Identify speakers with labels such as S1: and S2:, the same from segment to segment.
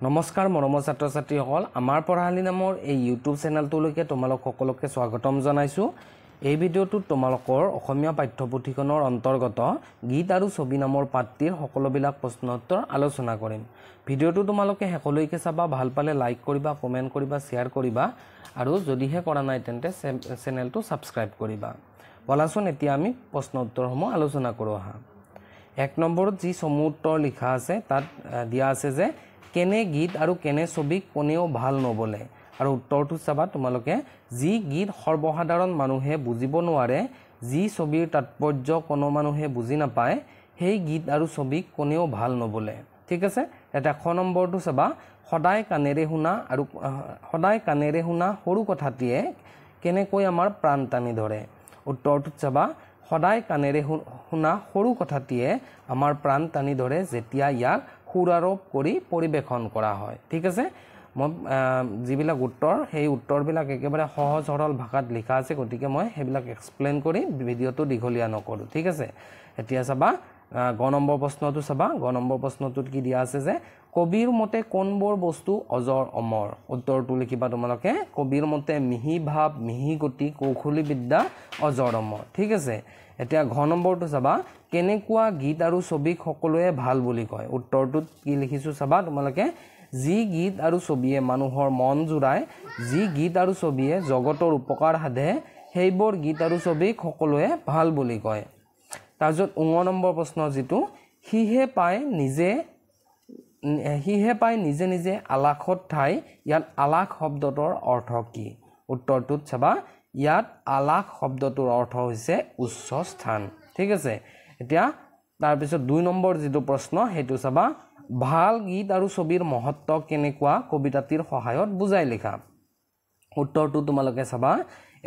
S1: নমস্কাৰ মৰমৰ ছাত্ৰ ছাত্ৰীসকল আমাৰ পঢ়াশালী নামৰ এই ইউটিউব চেনেলটোলৈকে তোমালোক সকলোকে স্বাগতম জনাইছোঁ। এই ভিডিঅ'টোত তোমালোকৰ অসমীয়া পাঠ্যপুথিখনৰ অন্তৰ্গত গীত আৰু ছবি নামৰ পাঠটিৰ সকলোবিলাক প্ৰশ্ন উত্তৰ আলোচনা কৰিম। ভিডিঅ'টো তোমালোকে শেষলৈকে চাবা, ভাল পালে লাইক কৰিবা, কমেণ্ট কৰিবা, শ্বেয়াৰ কৰিবা আৰু যদিহে কৰা নাই তেন্তে চেনেলটো ছাবস্ক্ৰাইব কৰিবা। বলাচোন এতিয়া আমি প্ৰশ্ন উত্তৰসমূহ আলোচনা কৰোঁ আহা। 1 নম্বৰত যি চমু উত্তৰ লিখা আছে তাত দিয়া আছে যে কেনে গীত আৰু কেনে ছবি কোনেও ভাল নবলে। আৰু উত্তৰটো চাবা তোমালোকে, যি গীত সৰ্বসাধাৰণ মানুহে বুজিব নোৱাৰে, যি ছবিৰ তাৎপৰ্য কোনো মানুহে বুজি নাপায়, সেই গীত আৰু ছবি কোনেও ভাল নবলে। ঠিক আছে, এটা খ নম্বৰটো চাবা, সদায় কাণেৰে শুনা সৰু কথাটিয়ে কেনেকৈ আমাৰ প্ৰাণ টানি ধৰে। উত্তৰটোত চাবা, সদায় কাণেৰে শুনা সৰু কথাটিয়ে আমাৰ প্ৰাণ টানি ধৰে যেতিয়া ইয়াক সুৰাৰোপ কৰি পৰিৱেশন কৰা হয়। ঠিক আছে, মই যিবিলাক উত্তৰ সেই উত্তৰবিলাক একেবাৰে সহজ সৰল ভাষাত লিখা আছে, গতিকে মই সেইবিলাক এক্সপ্লেইন কৰি ভিডিঅ'টো দীঘলীয়া নকৰোঁ। ঠিক আছে, এতিয়া চাবা গ নম্বৰ প্ৰশ্নটো চাবা। গ নম্বৰ প্ৰশ্নটোত কি দিয়া আছে যে কবিৰ মতে কোনবোৰ বস্তু অজৰ অমৰ। উত্তৰটো লিখিবা তোমালোকে, কবিৰ মতে মিহি ভাৱ, মিহি গতি, কৌশলী বিদ্যা অজৰ অমৰ। ঠিক আছে, এতিয়া ঘ নম্বৰটো চাবা, কেনেকুৱা গীত আৰু ছবিক সকলোৱে ভাল বুলি কয়। উত্তৰটোত কি লিখিছোঁ চাবা তোমালোকে, যি গীত আৰু ছবিয়ে মানুহৰ মন জোৰায়, যি গীত আৰু ছবিয়ে জগতৰ উপকাৰ সাধে, সেইবোৰ গীত আৰু ছবিক সকলোৱে ভাল বুলি কয়। তাৰপিছত নম্বৰ প্ৰশ্ন যিটো, সিহে পায় নিজে নিজে আলাসত ঠাই, ইয়াত আলাস শব্দটোৰ অৰ্থ কি। উত্তৰটোত চাবা, ইয়াত আলাস শব্দটোৰ অৰ্থ হৈছে উচ্চ স্থান। ঠিক আছে, এতিয়া তাৰপিছত 2 নম্বৰ যিটো প্ৰশ্ন সেইটো চাবা, ভাল গীত আৰু ছবিৰ মহত্ব কেনেকুৱা কবিতাটিৰ সহায়ত বুজাই লিখা। উত্তৰটো তোমালোকে চাবা,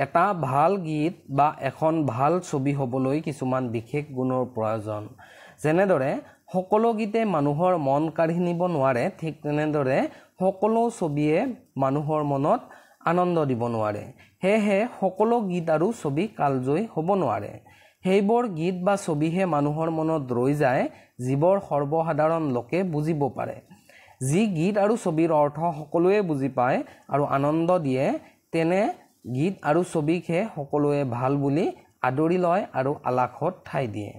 S1: এটা ভাল গীত বা এখন ভাল ছবি হ'বলৈ কিছুমান বিশেষ গুণৰ প্ৰয়োজন। যেনেদৰে সকলো গীতে মানুহৰ মন কাঢ়ি নিব নোৱাৰে, ঠিক তেনেদৰে সকলো ছবিয়ে মানুহৰ মনত আনন্দ দিব নোৱাৰে। সেয়েহে সকলো গীত আৰু ছবি কালজয়ী হ'ব নোৱাৰে। সেইবোৰ গীত বা ছবিহে মানুহৰ মনত ৰৈ যায়, যিবোৰ সৰ্বসাধাৰণ লোকে বুজিব পাৰে। যি গীত আৰু ছবিৰ অৰ্থ সকলোৱে বুজি পায় আৰু আনন্দ দিয়ে, তেনে গীত আৰু ছবিকহে সকলোৱে ভাল বুলি আদৰি লয় আৰু আলাসত ঠাই দিয়ে।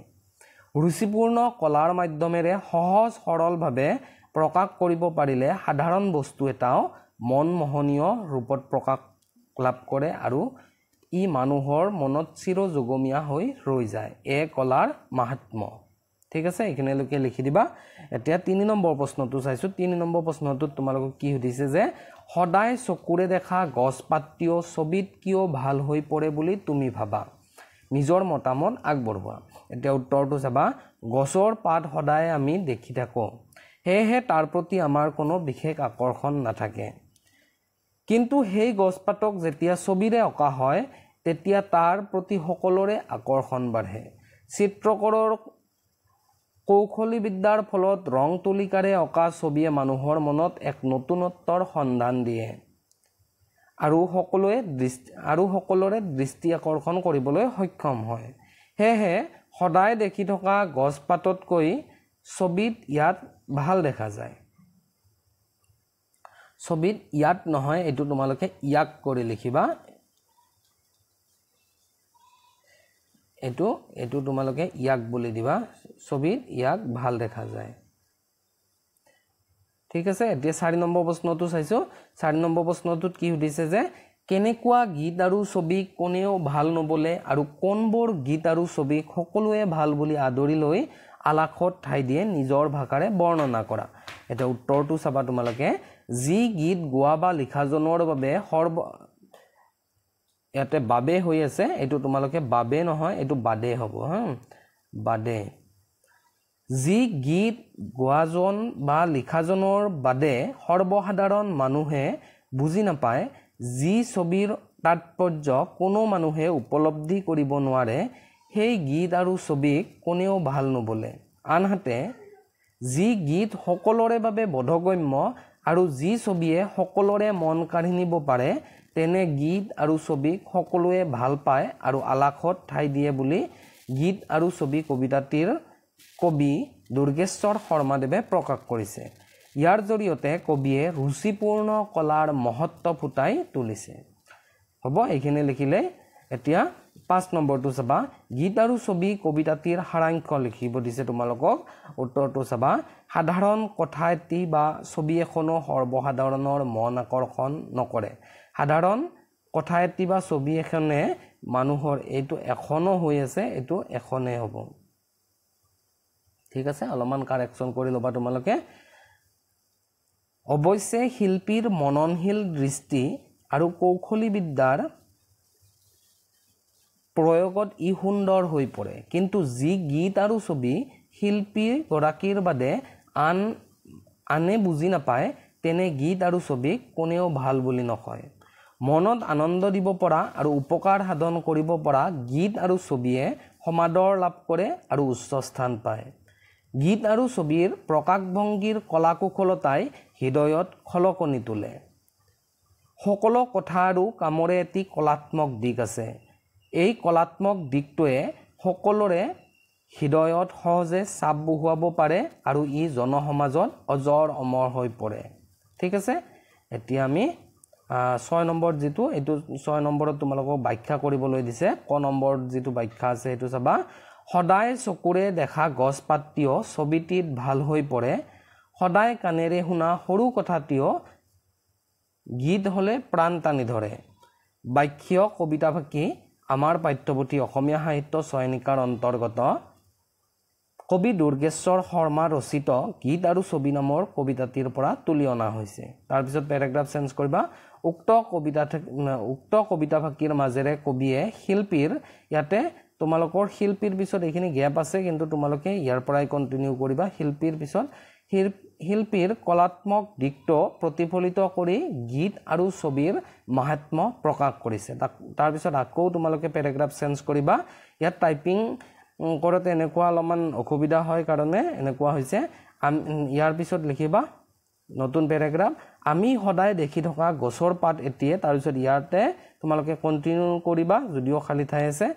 S1: ৰুচিপূৰ্ণ কলাৰ মাধ্যমেৰে সহজ সৰলভাৱে প্ৰকাশ কৰিব পাৰিলে সাধাৰণ বস্তু এটাও মনমোহনীয় ৰূপত প্ৰকাশ লাভ কৰে আৰু ই মানুহৰ মনত চিৰযুগমীয়া হৈ ৰৈ যায়। কলাৰ মাহাত্ম্য। ঠিক আছে, এইখিনিলৈকে লিখি দিবা। এতিয়া 3 নম্বৰ প্ৰশ্নটো চাইছোঁ। 3 নম্বৰ প্ৰশ্নটোত তোমালোকক কি সুধিছে যে সদায় চকুৰে দেখা গছ পাতটিও ছবিত কিয় ভাল হৈ পৰে বুলি তুমি ভাবা। নিজৰ মতামত আগবঢ়োৱা। এতিয়া উত্তৰটো চাবা, গছৰ পাত সদায় আমি দেখি থাকোঁ, সেয়েহে তাৰ প্ৰতি আমাৰ কোনো বিশেষ আকৰ্ষণ নাথাকে। কিন্তু সেই গছপাতক যেতিয়া ছবিৰে অঁকা হয়, তেতিয়া তাৰ প্ৰতি সকলোৰে আকৰ্ষণ বাঢ়ে। চিত্ৰকৰৰ কৌশলী বিদ্যাৰ ফলত ৰং তুলিকাৰে অঁকা ছবিয়ে মানুহৰ মনত এক নতুনত্বৰ সন্ধান দিয়ে আৰু সকলোৰে দৃষ্টি আকৰ্ষণ কৰিবলৈ সক্ষম হয়। সেয়েহে সদায় দেখি থকা গছপাততকৈ ছবিত ইয়াত ভাল দেখা যায়। ছবিত ইয়াত নহয়, এইটো তোমালোকে ইয়াক কৰি লিখিবা। এইটো তোমালোকে ইয়াক বুলি দিবা, ছবিত ইয়াক ভাল দেখা যায়। ঠিক আছে, এতিয়া 4 নম্বৰ প্ৰশ্নটো চাইছোঁ। 4 নম্বৰ প্ৰশ্নটোত কি সুধিছে যে কেনেকুৱা গীত আৰু ছবি কোনেও ভাল নবলে আৰু কোনবোৰ গীত আৰু ছবিক সকলোৱে ভাল বুলি আদৰি লৈ আলাসত ঠাই দিয়ে, নিজৰ ভাষাৰে বৰ্ণনা কৰা। এতিয়া উত্তৰটো চাবা তোমালোকে, যি গীত গোৱা বা লিখাজনৰ বাবে ইয়াতে বাবে হৈ আছে, এইটো তোমালোকে বাবে নহয়, এইটো বাদে হ'ব। বাদে। যি গীত গোৱাজন বা লিখাজনৰ বাদে সৰ্বসাধাৰণ মানুহে বুজি নাপায়, যি ছবিৰ তাৎপৰ্য কোনো মানুহে উপলব্ধি কৰিব নোৱাৰে, সেই গীত আৰু ছবিক কোনেও ভাল নবলে। আনহাতে যি গীত সকলোৰে বাবে বোধগম্য আৰু যি ছবিয়ে সকলোৰে মন কাঢ়ি নিব পাৰে, তেনে গীত আৰু ছবিক সকলোৱে ভাল পায় আৰু আলাসত ঠাই দিয়ে বুলি গীত আৰু ছবি কবিতাটিৰ কবি দুৰ্গেশ্বৰ শৰ্মাদেৱে প্ৰকাশ কৰিছে। ইয়াৰ জৰিয়তে কবিয়ে ৰুচিপূৰ্ণ কলাৰ মহত্ব ফুটাই তুলিছে হ'ব এইখিনি লিখিলে এতিয়া 5 নম্বৰটো চাবা গীত আৰু ছবি কবিতাটিৰ সাৰাংশ লিখিব দিছে তোমালোকক উত্তৰটো চাবা সাধাৰণ কথা এটি বা ছবি এখনো সৰ্বসাধাৰণৰ মন আকৰ্ষণ নকৰে সাধাৰণ কথা এটি বা ছবি এখনে মানুহৰ এইটো এখনো হৈ আছে এইটো এখনে হ'ব ঠিক আছে অলপমান কাৰেকচন কৰি লবা তোমালোকে অৱশ্যে শিল্পীৰ মননশীল দৃষ্টি আৰু কৌশলী বিদ্যাৰ প্ৰয়োগত ই সুন্দৰ হৈ পৰে কিন্তু যি গীত আৰু ছবি শিল্পী গৰাকীৰ বাদে আনে বুজি নাপায় তেনে গীত আৰু ছবি কোনেও ভাল বুলি নকয় মনত আনন্দ দিব পৰা আৰু উপকাৰ সাধন কৰিব পৰা গীত আৰু ছবিয়ে সমাদৰ লাভ কৰে আৰু উচ্চ স্থান পায় গীত আৰু ছবিৰ প্ৰকাশভংগীৰ কলাকুশলতাই হৃদয়ত খলকনি তোলে সকলো কথা আৰু কামৰে এটি কলাত্মক দিশ আছে এই কলাত্মক দিশটোৱে সকলোৰে হৃদয়ত সহজে চাপ বহুৱাব পাৰে আৰু ই জনসমাজত অজৰ অমৰ হৈ পৰে ঠিক আছে এতিয়া আমি 6 নম্বৰ যেটো এটো 6 নম্বৰত তোমালোকক ব্যাখ্যা কৰিবলৈ দিছে ক নম্বৰ যেটো ব্যাখ্যা আছে এটো চাবা সদায় চকুৰে দেখা গছ পাতটিও ছবিটিত ভাল হৈ পৰে সদায় কানেৰে শুনা সৰু কথাটিও গীত হলে প্ৰাণ টানি ধৰে বাক্য কবিতা ভাকি আমাৰ পাঠ্যপুথি অসমীয়া সাহিত্য চয়নিকাৰ অন্তৰ্গত কবি দুৰ্গেশ্বৰ শৰ্মা ৰচিত গীত আৰু ছবি নামৰ কবিতাটিৰ পৰা তুলি অনা হৈছে তাৰ পিছত প্যাৰাগ্ৰাফ চেঞ্জ কৰিবা উক্ত কবিতা ভাকিৰ মাজেৰে কবিয়ে শিল্পীৰ ইয়াতে তোমালোকৰ শিল্পীৰ পিছত এইখিনি গ্যাপ আছে কিন্তু তোমালোকে ইয়াৰ পৰাই কন্টিনিউ কৰিবা শিল্পীৰ পিছত শিল্পীৰ কলাত্মক দিশটো প্ৰতিফলিত কৰি গীত আৰু ছবিৰ মাহাত্ম্য প্ৰকাশ কৰিছে তাৰ পিছত আকৌ তোমালোকে প্যাৰাগ্ৰাফ চেঞ্জ কৰিবা ইয়াত টাইপিং কৰতে এনেকুৱা অলপমান অসুবিধা হয় কাৰণে এনেকুৱা হৈছে ইয়াৰ পিছত লিখিবা নতুন প্যাৰাগ্ৰাফ আমি সদায় দেখি থকা গছৰ পাত এটিয়ে তাৰ পিছত ইয়াতে তোমালোকে কন্টিনিউ কৰিবা যদিও খালি ঠাই আছে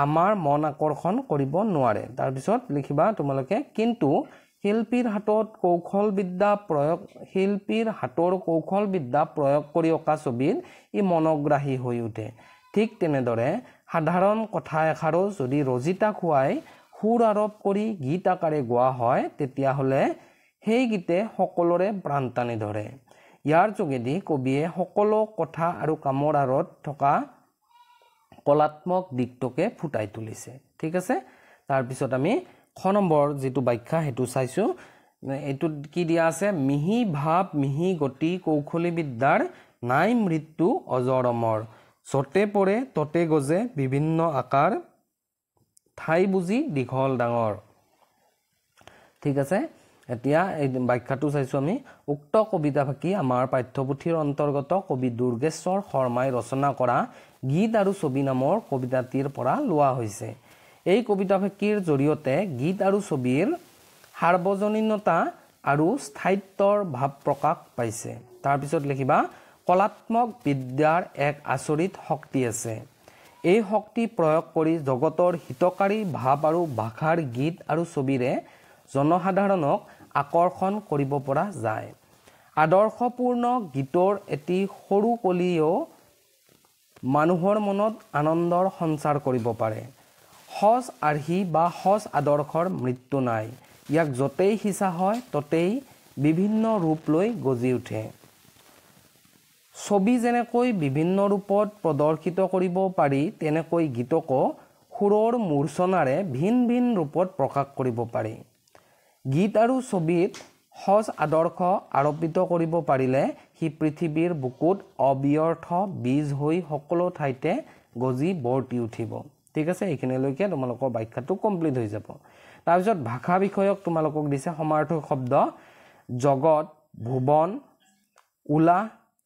S1: আমাৰ মন আকৰ্ষণ কৰিব নোৱাৰে তাৰ পিছত লিখিবা তোমালোকে কিন্তু শিল্পীৰ হাতৰ কৌশল বিদ্যা প্ৰয়োগ কৰি অকা ছবিত ই মনোগ্ৰাহী হৈ উঠে ঠিক তেনেদৰে সাধাৰণ কথা এষাৰো যদি ৰজিতা খুৱাই সুৰ আৰোপ কৰি গীত আকাৰে গোৱা হয় তেতিয়া হলে সেই গীতে সকলোৰে প্ৰাণ টানি ধৰে ইয়াৰ যোগেদি কবিয়ে সকলো কথা আৰু কামৰ আঁৰত থকা কলাত্মক দিকটোকে ফুটাই তুলিছে ঠিক আছে তাৰ পিছত আমি খ নম্বৰ যেটো ব্যাখ্যা হেতু চাইছো এটো কি দিয়া আছে মিহি ভাব মিহি গতি কৌশলী বিদ্যাৰ নাই মৃত্যু অজৰ অমৰ সতে পৰে ততে গজে বিভিন্ন আকাৰ ঠাই বুজি দীঘল ডাঙৰ ঠিক আছে এতিয়া এই ব্যাখ্যাটো চাইছো আমি উক্ত কবিতা ভাকি আমাৰ পাঠ্যপুথিৰ অন্তৰ্গত কবি দুৰ্গেশ্বৰ শৰ্মাই ৰচনা কৰা গীত আৰু ছবি নামৰ কবিতাটিৰ পৰা লোৱা হৈছে এই কবিতা ভাকিৰ জৰিয়তে গীত আৰু ছবিৰ সাৰ্বজনীনতা আৰু স্থায়িত্বৰ ভাৱ প্ৰকাশ পাইছে তাৰ পিছত লিখিবা কলাত্মক বিদ্যাৰ এক আচৰিত শক্তি আছে এই শক্তি প্ৰয়োগ কৰি জগতৰ হিতকাৰী ভাৱ আৰু ভাষাৰ গীত আৰু ছবিৰে জনসাধাৰণক আকৰ্ষণ কৰিব পৰা যায় আদৰ্শপূৰ্ণ গীতৰ এটি সৰু কলিও মানুহৰ মনত আনন্দৰ সঞ্চাৰ কৰিব পাৰে সজ আৰ্হি বা সজ আদৰ্শৰ মৃত্যু নাই ইয়াক যতেই হিচা হয় ততেই বিভিন্ন ৰূপ লৈ গজি উঠে ছবি যেনেকৈ বিভিন্ন ৰূপত প্ৰদৰ্শিত কৰিব পাৰি তেনেকৈ গীতকো সুৰৰ মূৰ্ছনাৰে ভিন ভিন ৰূপত প্ৰকাশ কৰিব পাৰি গীত আৰু ছবিত সজ আদৰ্শ আৰোপিত কৰিব পাৰিলে হি পৃথিৱীৰ বুকুত অবিয়ৰ্থ বীজ হৈ সকলো ঠাইতে গজি বৰ্তি উঠিব ঠিক আছে এইখিনিলৈকে তোমালোকৰ ব্যাখ্যাটো কমপ্লিট হৈ যাব তাৰ পিছত ভাষা বিষয়ক তোমালোকক দিছে সমাৰ্থক শব্দ জগত ভুৱন উলাহ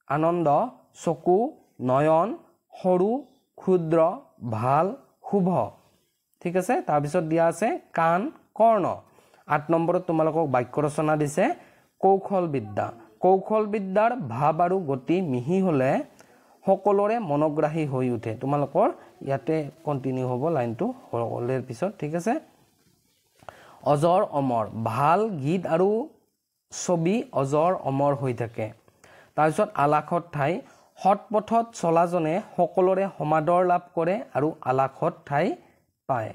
S1: আনন্দ চকু নয়ন সৰু ক্ষুদ্ৰ ভাল শুভ ঠিক আছে তাৰ পিছত দিয়া আছে কাণ কৰ্ণ 8 নম্বৰত তোমালোকক বাক্য ৰচনা দিছে কৌশল বিদ্যাৰ ভাৱ আৰু গতি মিহি হলে সকলোৰে মনোগ্ৰাহী হৈ উঠে তোমালোকৰ ইয়াতে কন্টিনিউ হ'ব লাইনটো হলেৰ পিছত ঠিক আছে অজৰ অমৰ ভাল গীত আৰু ছবি অজৰ অমৰ হৈ থাকে তাৰপিছত আলাসত ঠাই সৎপথত চলাজনে সকলোৰে সমাদৰ লাভ কৰে আৰু আলাসত ঠাই পায়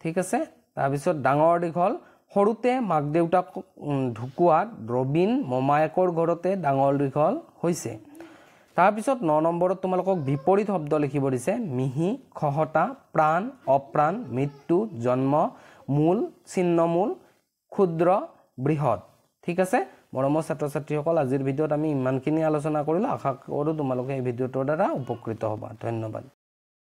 S1: ঠিক আছে তাৰপিছত ডাঙৰ দীঘল সৰুতে মাক দেউতাক ঢুকুৱাত ৰবিন মমায়েকৰ ঘৰতে ডাঙৰ দীঘল হৈছে তাৰপিছত 9 নম্বৰত তোমালোকক বিপৰীত শব্দ লিখিব দিছে মিহি খহতা প্ৰাণ অপ্ৰাণ মৃত্যু জন্ম মূল ছিন্নমূল ক্ষুদ্ৰ বৃহৎ ঠিক আছে মৰমৰ ছাত্ৰ ছাত্ৰীসকল আজিৰ ভিডিঅ'ত আমি ইমানখিনি আলোচনা কৰিলো আশা কৰোঁ তোমালোকে এই ভিডিঅ'টোৰ দ্বাৰা উপকৃত হ'বা ধন্যবাদ